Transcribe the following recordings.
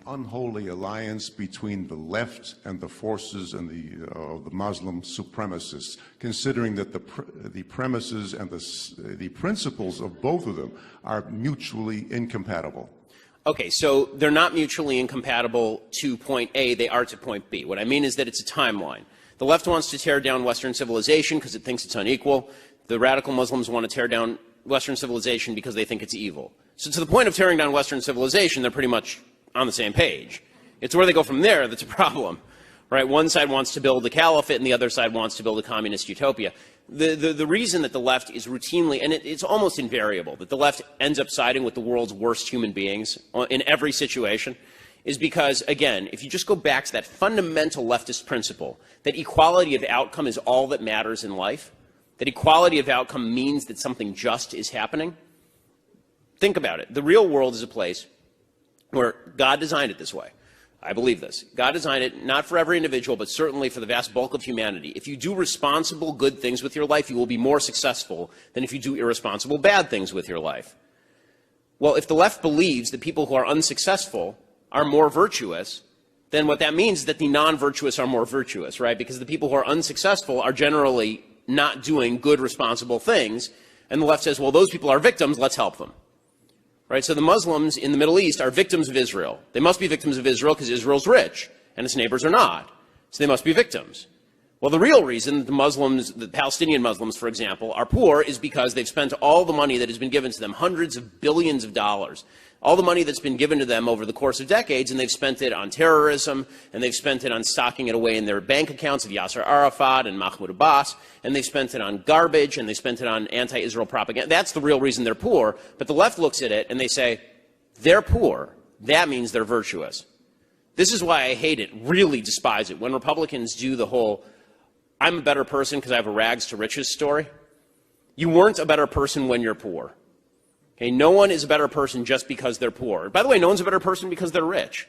unholy alliance between the left and the forces and the Muslim supremacists, considering that the premises and the principles of both of them are mutually incompatible? Okay, so they're not mutually incompatible to point A, they are to point B. What I mean is that it's a timeline. The left wants to tear down Western civilization because it thinks it's unequal. The radical Muslims want to tear down Western civilization because they think it's evil. So to the point of tearing down Western civilization, they're pretty much on the same page. It's where they go from there that's a problem, right? One side wants to build a caliphate and the other side wants to build a communist utopia. The reason that the left is routinely, and it's almost invariable, that the left ends up siding with the world's worst human beings in every situation is because, again, if you just go back to that fundamental leftist principle that equality of outcome is all that matters in life, that equality of outcome means that something just is happening, think about it. The real world is a place where God designed it this way. I believe this. God designed it not for every individual, but certainly for the vast bulk of humanity. If you do responsible good things with your life, you will be more successful than if you do irresponsible bad things with your life. Well, if the left believes that people who are unsuccessful are more virtuous, then what that means is that the non-virtuous are more virtuous, right? Because the people who are unsuccessful are generally not doing good, responsible things. And the left says, well, those people are victims, let's help them. Right, so the Muslims in the Middle East are victims of Israel. They must be victims of Israel because Israel's rich and its neighbors are not. So they must be victims. Well, the real reason that the Muslims, the Palestinian Muslims, for example, are poor is because they've spent all the money that has been given to them, hundreds of billions of dollars, all the money that's been given to them over the course of decades, and they've spent it on terrorism, and they've spent it on stocking it away in their bank accounts of Yasser Arafat and Mahmoud Abbas, and they've spent it on garbage, and they spent it on anti-Israel propaganda. That's the real reason they're poor. But the left looks at it and they say, they're poor. That means they're virtuous. This is why I hate it, really despise it, when Republicans do the whole, I'm a better person because I have a rags to riches story. You weren't a better person when you're poor. Okay, no one is a better person just because they're poor. By the way, no one's a better person because they're rich.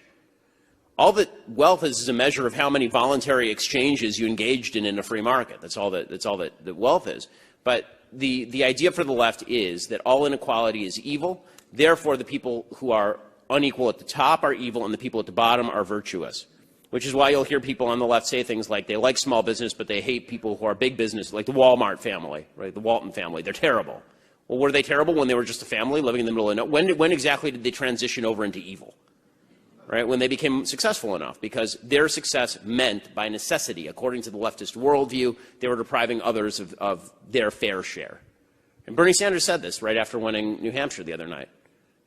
All that wealth is a measure of how many voluntary exchanges you engaged in a free market. That's all that wealth is. But the idea for the left is that all inequality is evil. Therefore, the people who are unequal at the top are evil and the people at the bottom are virtuous. Which is why you'll hear people on the left say things like they like small business, but they hate people who are big business, like the Walmart family, right? The Walton family. They're terrible. Well, were they terrible when they were just a family living in the middle of nowhere? When exactly did they transition over into evil? Right? When they became successful enough, because their success meant, by necessity, according to the leftist worldview, they were depriving others of their fair share. And Bernie Sanders said this right after winning New Hampshire the other night.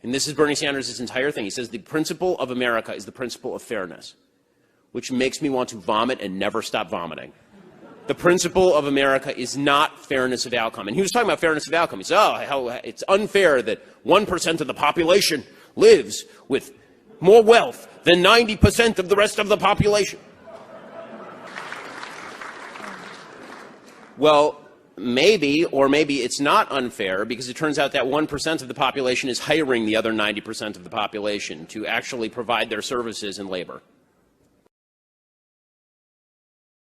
And this is Bernie Sanders' entire thing. He says the principle of America is the principle of fairness, which makes me want to vomit and never stop vomiting. The principle of America is not fairness of outcome. And he was talking about fairness of outcome. He said, oh, how it's unfair that 1% of the population lives with more wealth than 90% of the rest of the population. Well, maybe, or maybe it's not unfair, because it turns out that 1% of the population is hiring the other 90% of the population to actually provide their services and labor.